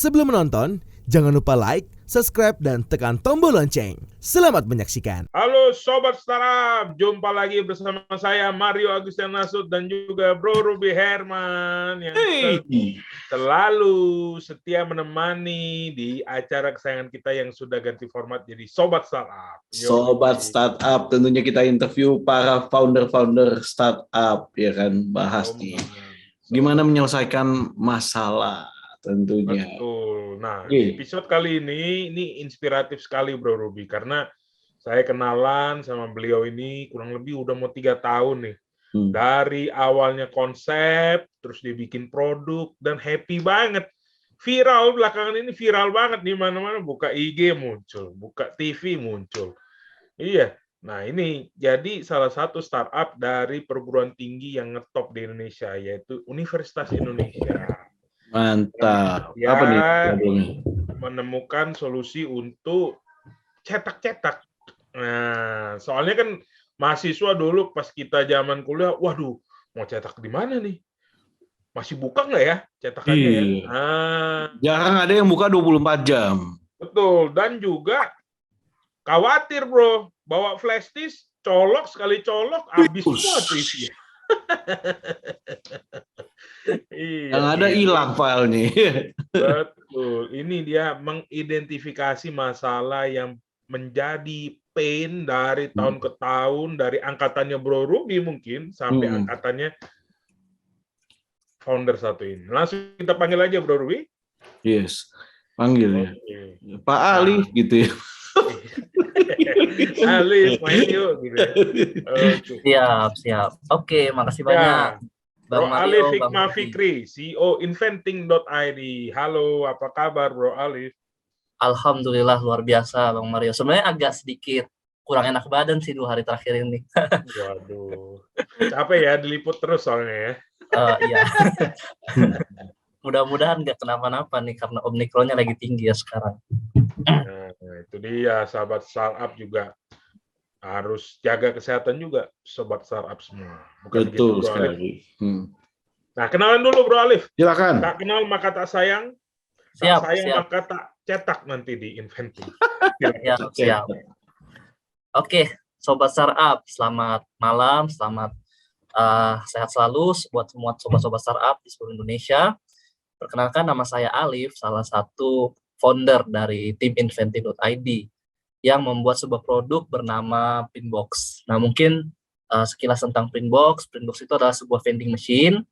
Sebelum menonton, jangan lupa like, subscribe, dan tekan tombol lonceng. Selamat menyaksikan. Halo Sobat Startup, jumpa lagi bersama saya Mario Agustin Nasut dan juga Bro Ruby Herman yang selalu setia menemani di acara kesayangan kita yang sudah ganti format jadi Sobat Startup. Sobat Startup, tentunya kita interview para founder-founder startup, ya kan, bahas gimana menyelesaikan masalah tentunya. Betul. Nah, di episode kali ini inspiratif sekali Bro Ruby, karena saya kenalan sama beliau ini kurang lebih udah mau 3 tahun nih. Dari awalnya konsep, terus dibikin produk, dan happy banget. Viral, belakangan ini viral banget di mana-mana, buka IG muncul, buka TV muncul. Iya, nah ini jadi salah satu startup dari perguruan tinggi yang ngetop di Indonesia, yaitu Universitas Indonesia. Mantap. Ya, apa nih? menemukan solusi untuk cetak-cetak. Nah, soalnya kan mahasiswa dulu pas kita zaman kuliah, waduh, mau cetak di mana nih? Masih buka nggak ya cetakannya ya? Jarang ada yang buka 24 jam. Betul, dan juga khawatir bro, bawa flash disk, colok sekali colok, habis semua tuh isinya. Yang ada hilang filenya. Betul, ini dia mengidentifikasi masalah yang menjadi pain dari tahun ke tahun, dari angkatannya Bro Ruby mungkin, sampai angkatannya founder satu ini. Langsung kita panggil aja Bro Ruby. Yes, panggil ya. Pak Ali gitu ya. Ali, main yuk. Gitu. Siap. Oke, makasih banyak. Bro Bang Mario, Alif Hikmah Fikri, CEO Inventing.id. Halo, apa kabar Bro Alif? Alhamdulillah luar biasa Bang Mario. Sebenarnya agak sedikit kurang enak badan sih 2 hari terakhir ini. Waduh, capek ya diliput terus soalnya ya. Iya. Mudah-mudahan nggak kenapa-napa nih karena Omikronnya lagi tinggi ya sekarang. Nah, itu dia sahabat startup juga harus jaga kesehatan juga sobat startup semua. Bukan betul begitu, Bro sekali. Alif? Nah, kenalan dulu Bro Alif. Silakan. Tak kenal maka tak sayang. Siap. Maka tak cetak nanti di Inventing. Siap. Oke, sobat startup, selamat malam, selamat sehat selalu buat semua sobat-sobat startup di seluruh Indonesia. Perkenalkan, nama saya Alif, salah satu founder dari tim Inventing.id yang membuat sebuah produk bernama Printbox. Nah, mungkin sekilas tentang Printbox. Printbox itu adalah sebuah vending machine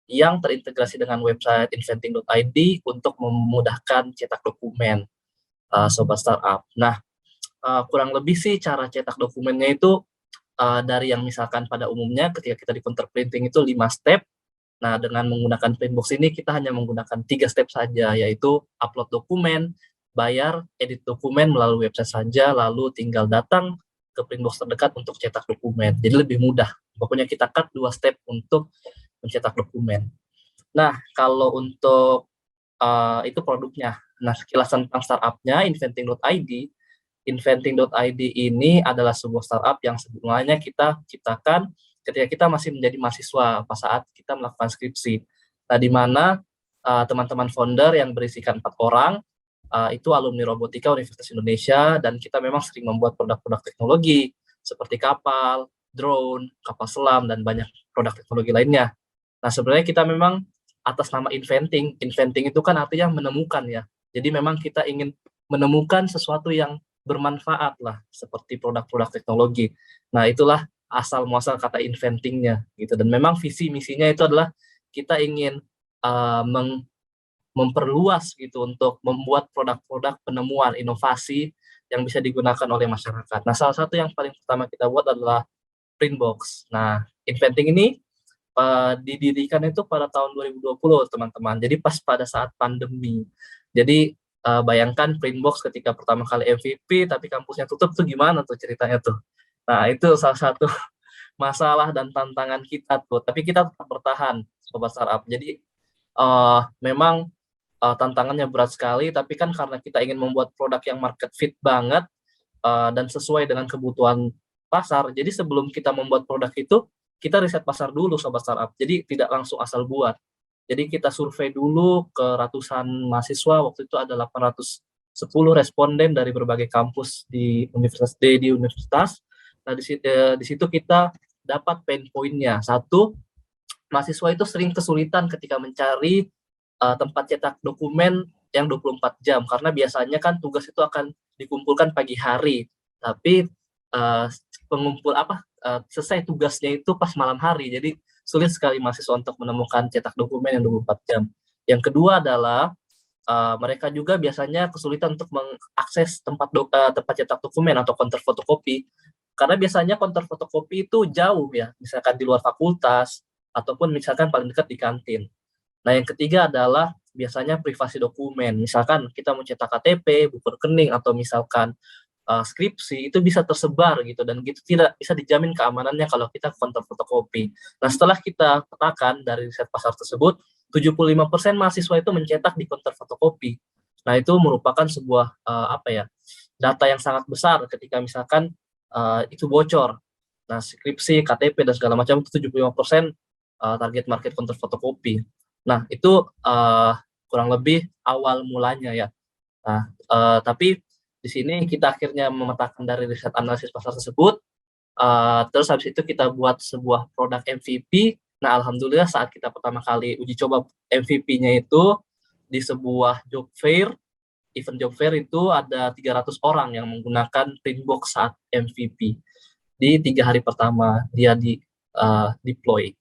yang terintegrasi dengan website Inventing.id untuk memudahkan cetak dokumen sobat startup. Nah, kurang lebih sih cara cetak dokumennya itu dari yang misalkan pada umumnya ketika kita di counter printing itu 5 step. Nah, dengan menggunakan Printbox ini kita hanya menggunakan 3 step saja, yaitu upload dokumen, bayar, edit dokumen melalui website saja, lalu tinggal datang ke Printbox terdekat untuk cetak dokumen. Jadi lebih mudah. Pokoknya kita cut 2 step untuk mencetak dokumen. Nah, kalau untuk itu produknya. Nah, sekilas tentang startupnya, Inventing.id. Inventing.id ini adalah sebuah startup yang sebelumnya kita ciptakan ketika kita masih menjadi mahasiswa pada saat kita melakukan skripsi. Nah, di mana teman-teman founder yang berisikan 4 orang itu alumni robotika Universitas Indonesia, dan kita memang sering membuat produk-produk teknologi seperti kapal, drone, kapal selam, dan banyak produk teknologi lainnya. Nah, sebenarnya kita memang atas nama Inventing. Inventing itu kan artinya menemukan ya. Jadi memang kita ingin menemukan sesuatu yang bermanfaat lah, seperti produk-produk teknologi. Nah, itulah asal muasal kata inventingnya gitu. Dan memang visi misinya itu adalah kita ingin memperluas gitu untuk membuat produk-produk penemuan inovasi yang bisa digunakan oleh masyarakat. Nah, salah satu yang paling pertama kita buat adalah Printbox. Nah, Inventing ini didirikan itu pada tahun 2020 teman-teman. Jadi pas pada saat pandemi. Jadi bayangkan Printbox ketika pertama kali MVP tapi kampusnya tutup tuh gimana tuh ceritanya tuh. Nah, itu salah satu masalah dan tantangan kita tuh. Tapi kita tetap bertahan sobat startup. Jadi memang tantangannya berat sekali, tapi kan karena kita ingin membuat produk yang market fit banget dan sesuai dengan kebutuhan pasar. Jadi sebelum kita membuat produk itu, kita riset pasar dulu sobat startup. Jadi tidak langsung asal buat. Jadi kita survei dulu ke ratusan mahasiswa, waktu itu ada 810 responden dari berbagai kampus di universitas. Nah, di situ kita dapat pain point-nya. Satu, mahasiswa itu sering kesulitan ketika mencari tempat cetak dokumen yang 24 jam, karena biasanya kan tugas itu akan dikumpulkan pagi hari, tapi selesai tugasnya itu pas malam hari, jadi sulit sekali mahasiswa untuk menemukan cetak dokumen yang 24 jam. Yang kedua adalah mereka juga biasanya kesulitan untuk mengakses tempat cetak dokumen atau counter fotokopi, karena biasanya counter fotokopi itu jauh ya, misalkan di luar fakultas ataupun misalkan paling dekat di kantin. Nah, yang ketiga adalah biasanya privasi dokumen, misalkan kita mau cetak KTP, buku rekening, atau misalkan skripsi, itu bisa tersebar gitu, dan gitu tidak bisa dijamin keamanannya kalau kita counter fotokopi. Nah, setelah kita petakan dari riset pasar tersebut, 75% mahasiswa itu mencetak di counter fotokopi. Nah, itu merupakan sebuah data yang sangat besar ketika misalkan itu bocor. Nah, skripsi, KTP, dan segala macam itu 75% target market counter fotokopi. Nah, itu kurang lebih awal mulanya ya. Nah, tapi di sini kita akhirnya memetakan dari riset analisis pasar tersebut, terus habis itu kita buat sebuah produk MVP. Nah, alhamdulillah saat kita pertama kali uji coba MVP-nya itu di sebuah job fair, event job fair, itu ada 300 orang yang menggunakan Printbox saat MVP. Di 3 hari pertama dia deploy.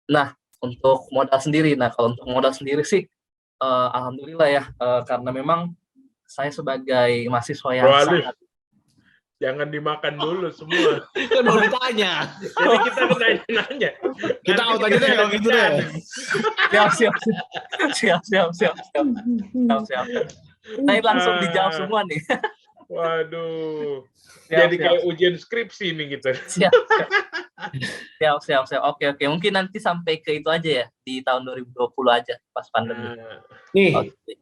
Nah, untuk modal sendiri, kalau untuk modal sendiri sih, alhamdulillah ya, karena memang saya sebagai mahasiswa yang sangat... Jangan dimakan dulu semua. Kan mau ditanya. Jadi kita nanya. Kita out aja deh kalau gitu deh. Siap. Saya langsung dijawab semua nih. Waduh. Jadi kayak ujian skripsi nih gitu. Siap. Oke. Mungkin nanti sampai ke itu aja ya, di tahun 2020 aja pas pandemi. Nih. Okay.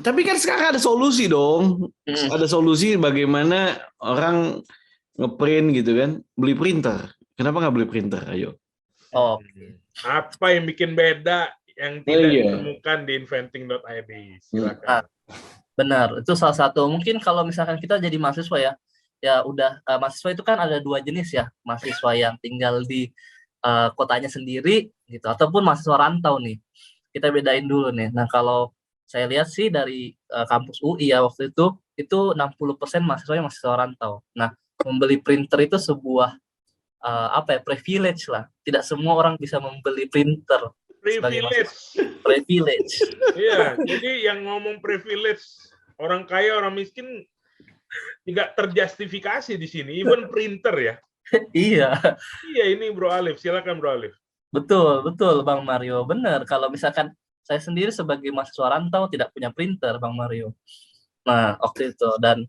Tapi kan sekarang ada solusi dong. Ada solusi bagaimana orang ngeprint gitu kan, beli printer. Kenapa nggak beli printer? Ayo. Apa yang bikin beda yang tidak ditemukan di inventing.id? Silakan. Benar, itu salah satu. Mungkin kalau misalkan kita jadi mahasiswa ya udah, mahasiswa itu kan ada 2 jenis ya, mahasiswa yang tinggal di kotanya sendiri gitu, ataupun mahasiswa rantau nih. Kita bedain dulu nih. Nah, kalau saya lihat sih dari kampus UI ya waktu itu 60% mahasiswa yang mahasiswa rantau. Nah, membeli printer itu sebuah privilege lah. Tidak semua orang bisa membeli printer. Privilege. Iya, jadi yang ngomong privilege, orang kaya, orang miskin tidak terjustifikasi di sini, even printer ya. Iya, ini Bro Alif, silakan Bro Alif. Betul Bang Mario, benar. Kalau misalkan saya sendiri sebagai mahasiswa rantau tidak punya printer, Bang Mario. Nah, waktu itu, dan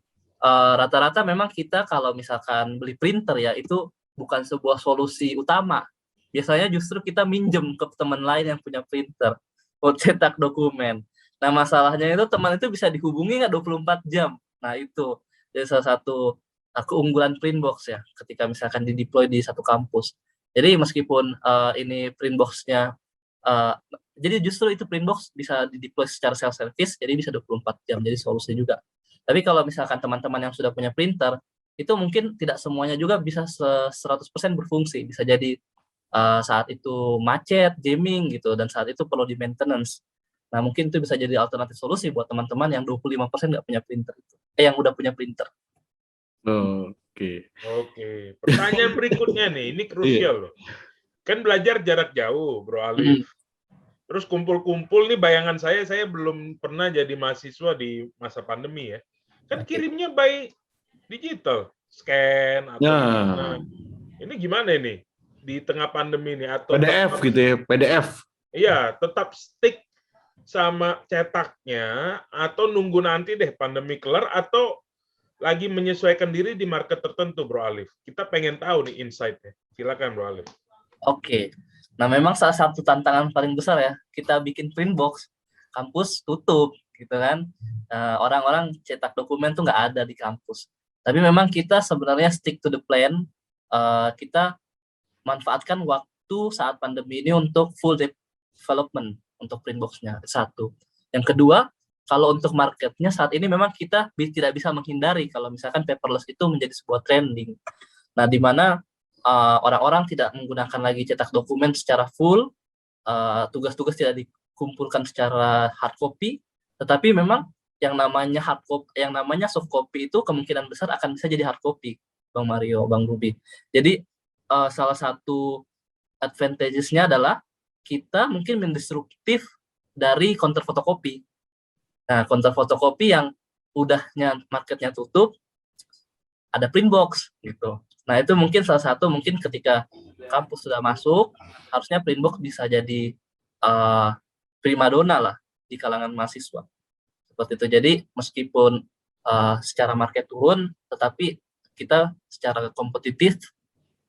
rata-rata memang kita kalau misalkan beli printer ya, itu bukan sebuah solusi utama. Biasanya justru kita minjem ke teman lain yang punya printer buat cetak dokumen. Nah, masalahnya itu teman itu bisa dihubungi nggak 24 jam. Nah, itu jadi salah satu keunggulan Printbox ya, ketika misalkan dideploy di satu kampus. Jadi meskipun ini Printbox-nya, jadi justru itu Printbox bisa dideploy secara self-service, jadi bisa 24 jam, jadi solusi juga. Tapi kalau misalkan teman-teman yang sudah punya printer, itu mungkin tidak semuanya juga bisa 100% berfungsi. Bisa jadi saat itu macet, jamming gitu, dan saat itu perlu di maintenance. Nah, mungkin itu bisa jadi alternatif solusi buat teman-teman yang 25% nggak punya printer itu. Yang udah punya printer. Oke. Pertanyaan berikutnya nih, ini krusial loh. Kan belajar jarak jauh, Bro Alif. Terus kumpul-kumpul nih, bayangan saya belum pernah jadi mahasiswa di masa pandemi ya. Kan kirimnya by digital, scan atau ini gimana ini di tengah pandemi ini, atau PDF gitu ya, PDF. Iya, tetap stick sama cetaknya atau nunggu nanti deh pandemi kelar, atau lagi menyesuaikan diri di market tertentu, Bro Alif? Kita pengen tahu nih insight-nya. Silakan Bro Alif. Oke. Nah, memang salah satu tantangan paling besar ya, kita bikin Printbox, kampus tutup gitu kan. Orang-orang cetak dokumen tuh nggak ada di kampus. Tapi memang kita sebenarnya stick to the plan. Kita manfaatkan waktu saat pandemi ini untuk full development untuk printbox-nya, satu. Yang kedua, kalau untuk marketnya saat ini memang kita tidak bisa menghindari kalau misalkan paperless itu menjadi sebuah trending. Nah, di mana orang-orang tidak menggunakan lagi cetak dokumen secara full, tugas-tugas tidak dikumpulkan secara hard copy, tetapi memang yang namanya soft copy itu kemungkinan besar akan bisa jadi hard copy, Bang Mario, Bang Ruby. Jadi salah satu advantages-nya adalah kita mungkin mendisruptif dari counter fotokopi. Nah, counter fotokopi yang udahnya marketnya tutup, ada printbox gitu. Nah, itu mungkin salah satu, mungkin ketika kampus sudah masuk, harusnya printbox bisa jadi primadona lah di kalangan mahasiswa. Seperti itu. Jadi meskipun secara market turun, tetapi kita secara kompetitif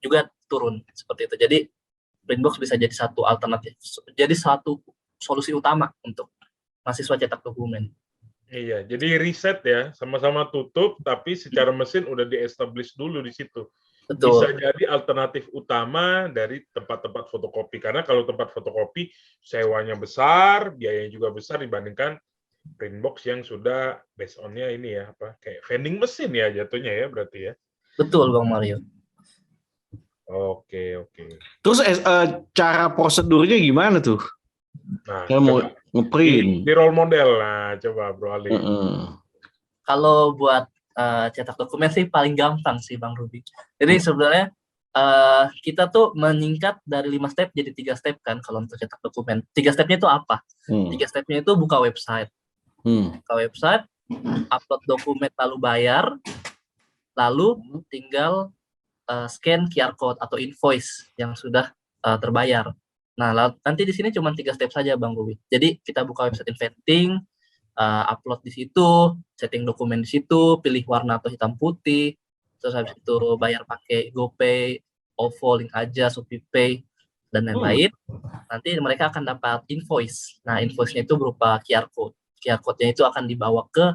juga turun seperti itu. Jadi printbox bisa jadi satu alternatif, jadi satu solusi utama untuk mahasiswa cetak dokumen. Iya, jadi riset ya, sama-sama tutup, tapi secara mesin udah di-establish dulu di situ. Betul. Bisa jadi alternatif utama dari tempat-tempat fotokopi. Karena kalau tempat fotokopi, sewanya besar, biayanya juga besar dibandingkan printbox yang sudah based on-nya ini ya, kayak vending mesin ya jatuhnya ya, berarti ya. Betul, Bang Mario. Oke. Terus cara prosedurnya gimana tuh? Nah, saya mau ngeprint di role model. Nah, coba Bro Ali. Kalau buat cetak dokumen sih paling gampang sih, Bang Ruby. Jadi sebenarnya kita tuh meningkat dari 5 step jadi 3 step kan kalau untuk cetak dokumen. 3 stepnya itu apa? 3 stepnya itu buka website. Buka website, upload dokumen lalu bayar, lalu tinggal scan QR code atau invoice yang sudah terbayar. Nah, nanti di sini cuma 3 step saja, Bang Ruby. Jadi kita buka website inventing, upload di situ, setting dokumen di situ, pilih warna atau hitam putih, terus habis itu bayar pakai GoPay, OVO, Link Aja, ShopeePay, dan lain-lain. Nanti mereka akan dapat invoice. Nah, invoice-nya itu berupa QR code. QR code-nya itu akan dibawa ke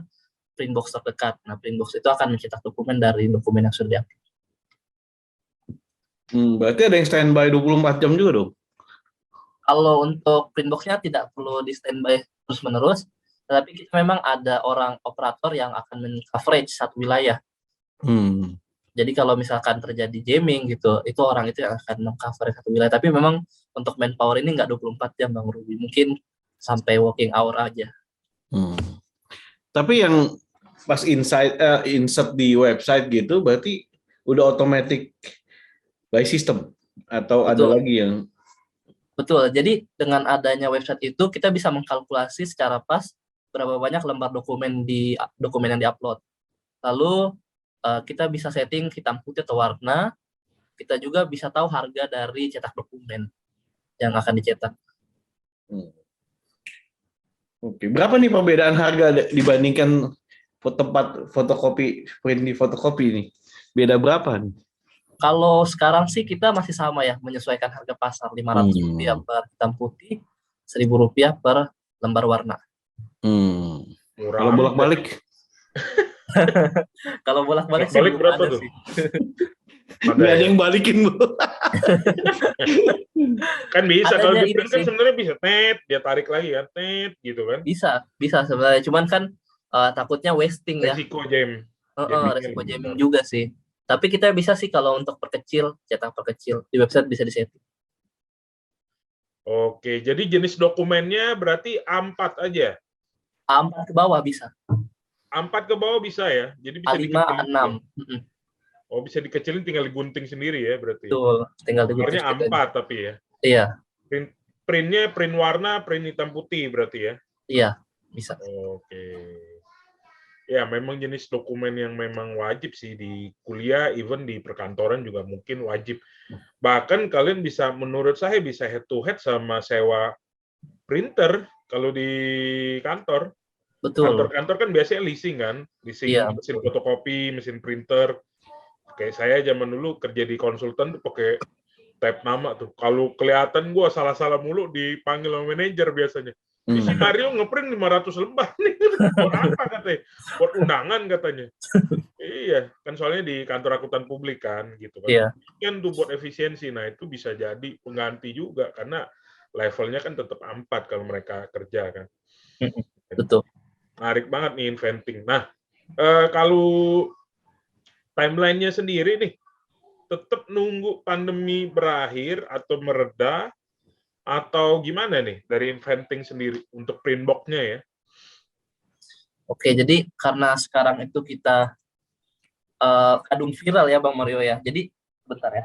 printbox terdekat. Nah, printbox itu akan mencetak dokumen dari dokumen yang sudah diupload. Berarti ada yang standby 24 jam juga dong? Kalau untuk printbox-nya tidak perlu di standby terus-menerus, tetapi kita memang ada orang operator yang akan men-coverage satu wilayah. Jadi kalau misalkan terjadi jamming gitu, itu orang itu yang akan meng-cover satu wilayah. Tapi memang untuk manpower ini nggak 24 jam, Bang Ruby. Mungkin sampai working hour aja. Tapi yang pas insert di website gitu, berarti udah automatic by system? Atau Betul. ada lagi yang... Betul, jadi dengan adanya website itu, kita bisa mengkalkulasi secara pas berapa banyak lembar dokumen yang di-upload. Lalu kita bisa setting hitam putih atau warna, kita juga bisa tahu harga dari cetak dokumen yang akan dicetak. Oke, berapa nih perbedaan harga dibandingkan tempat fotokopi, print di fotokopi ini? Beda berapa nih? Kalau sekarang sih kita masih sama ya, menyesuaikan harga pasar Rp500 per hitam putih, Rp1.000 per lembar warna. Kalau bolak-balik? Kalau bolak-balik sih belum berapa ada tuh? sih. Nggak ada yang balikin, Bu. Kan bisa, Adanya kalau di print kan sih. sebenarnya bisa dia tarik lagi kan, gitu kan. Bisa sebenarnya, cuman kan takutnya wasting ya. Resiko jam. Resiko jamming juga sih. Tapi kita bisa sih kalau untuk cetak perkecil, di website bisa disetting. Oke, jadi jenis dokumennya berarti A4 aja? A4 ke bawah bisa. A4 ke bawah bisa ya? Jadi bisa A5, A6. Ya? Oh, bisa dikecilin, tinggal digunting sendiri ya berarti? Betul, tinggal digunting. Warnanya A4 tapi ya? Iya. Printnya print warna, print hitam putih berarti ya? Iya, bisa. Oke. Ya, memang jenis dokumen yang memang wajib sih di kuliah, even di perkantoran juga mungkin wajib. Bahkan kalian bisa, menurut saya bisa head to head sama sewa printer kalau di kantor. Betul. Kantor-kantor kan biasanya leasing kan, leasing mesin fotokopi, mesin printer. Kayak saya zaman dulu kerja di konsultan tuh pakai tab nama tuh. Kalau kelihatan gua salah-salah mulu dipanggil sama manajer biasanya. Si Mario ngeprint 500 lembar nih. Buat apa katanya? Buat undangan katanya. Iya, kan soalnya di kantor akuntan publik kan gitu kan. Iya. Kan tuh buat efisiensi. Nah, itu bisa jadi pengganti juga karena levelnya kan tetap A4 kalau mereka kerja kan. Betul. Menarik banget nih inventing. Nah, kalau timeline-nya sendiri nih, tetap nunggu pandemi berakhir atau mereda, atau gimana nih dari inventing sendiri untuk Printbox-nya ya? Oke, jadi karena sekarang itu kita kadung viral ya Bang Mario ya. Jadi bentar ya.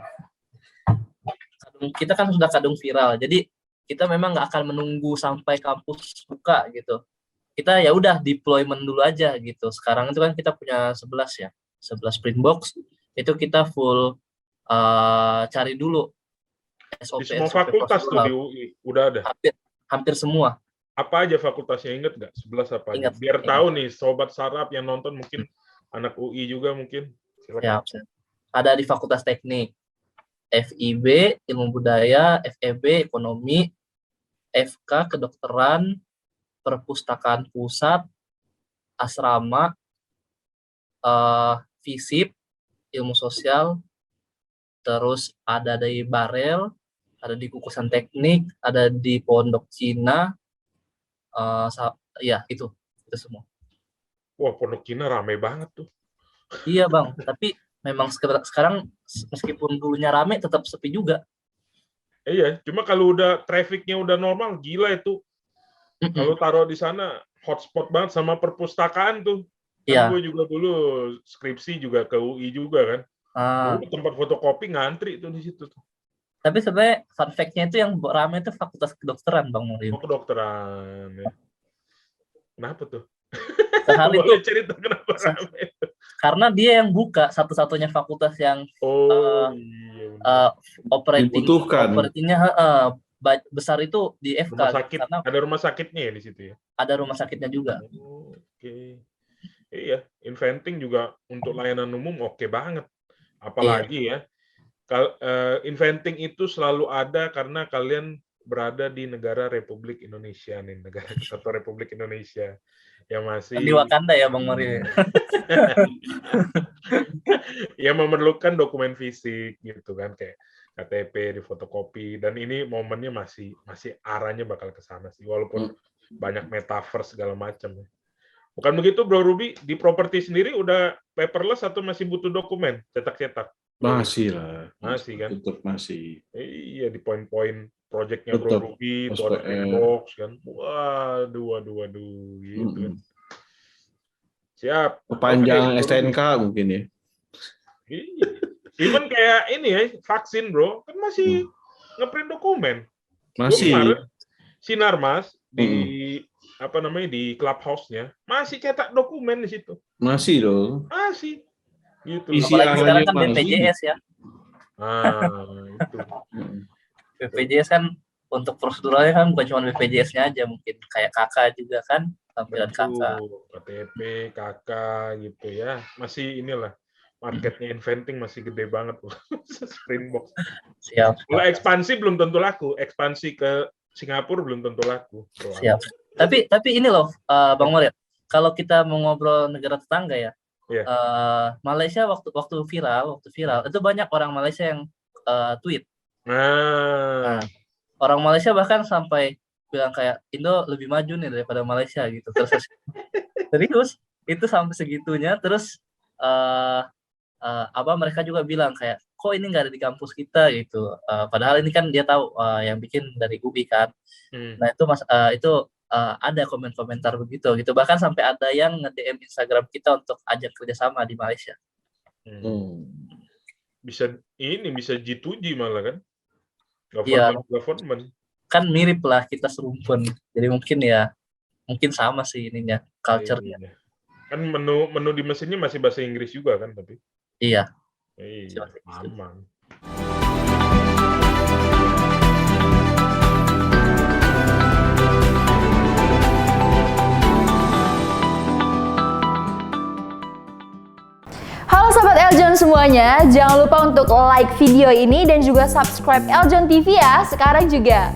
Kita kan sudah kadung viral. Jadi kita memang nggak akan menunggu sampai kampus buka gitu. Kita ya udah deployment dulu aja gitu. Sekarang itu kan kita punya 11 ya. 11 Printbox. Itu kita full cari dulu SOP. Di semua fakultas tuh di UI udah ada. Hampir semua. Apa aja fakultasnya, inget nggak? 11 apa aja? Biar tahu nih sobat startup yang nonton, mungkin anak UI juga mungkin. Ya, ada di Fakultas Teknik, FIB Ilmu Budaya, FEB Ekonomi, FK Kedokteran, Perpustakaan Pusat, Asrama, FISIP Ilmu Sosial, terus ada di Barel, ada di Kukusan Teknik, ada di Pondok Cina. Ya itu semua. Wah, Pondok Cina rame banget tuh. Iya Bang, tapi memang sekarang meskipun dulunya rame tetap sepi juga. Iya, cuma kalau udah trafficnya udah normal, gila itu. Kalau taruh di sana hotspot banget sama perpustakaan tuh. Kan gue juga dulu skripsi juga ke UI juga kan. Tempat fotokopi ngantri tuh di situ tuh. Tapi sebenarnya fun fact-nya itu yang rame itu Fakultas Kedokteran, Bang Mario. Kedokteran, ya. Kenapa tuh? Sehari itu cerita kenapa rame? Karena dia yang buka satu-satunya fakultas yang operatingnya besar itu di FK. Rumah sakit, karena ada rumah sakitnya ya di situ ya? Ada rumah sakitnya juga. Oke. Iya, inventing juga untuk layanan umum oke banget. Apalagi ya. Inventing itu selalu ada karena kalian berada di negara Republik Indonesia nih, negara kesatuan Republik Indonesia yang masih di Wakanda ya Bang Mario. Ya memerlukan dokumen fisik gitu kan, kayak KTP di fotokopi, dan ini momennya masih arahnya bakal ke sana sih, walaupun banyak metaverse segala macam. Bukan begitu Bro Ruby, di properti sendiri udah paperless atau masih butuh dokumen cetak-cetak? Masih lah. Masih kan? Tetap masih. Iya, di poin-poin projectnya Bro Ruby, itu ada Printbox kan. Waduh, gitu kan. Siap. Panjang STNK mungkin ya. Iya. Even kayak ini ya, vaksin Bro, kan masih ngeprint dokumen. Masih. Kemarin, Sinarmas di di clubhouse-nya masih cetak dokumen di situ. Masih dong. Masih. Gitu. Apalagi sekarang kan BPJS ya. Itu. BPJS kan untuk proseduralnya kan bukan cuma BPJS-nya aja, mungkin kayak kakak juga kan, tampilan kakak. KTP, kakak gitu ya. Masih inilah marketnya inventing masih gede banget. Printbox. Siap. Kalau ekspansi belum tentu laku. Ekspansi ke Singapura belum tentu laku. Siap. Tapi ini loh, Bang Mario, kalau kita mau ngobrol negara tetangga ya, Malaysia waktu viral itu banyak orang Malaysia yang tweet. Orang Malaysia bahkan sampai bilang kayak Indo lebih maju nih daripada Malaysia gitu. Terus serius itu sampai segitunya. Terus mereka juga bilang kayak kok ini nggak ada di kampus kita gitu. Padahal ini kan dia tahu yang bikin dari UI kan. Nah itu ada komentar begitu gitu, bahkan sampai ada yang nge-DM Instagram kita untuk ajak kerjasama di Malaysia. Bisa G2G malah kan? Government. Kan mirip lah, kita serumpun. Jadi mungkin sama sih ininya, culture-nya. Kan menu di mesinnya masih bahasa Inggris juga kan tapi? Iya. Aman. Halo Sobat Eljon semuanya, jangan lupa untuk like video ini dan juga subscribe Eljon TV ya, sekarang juga.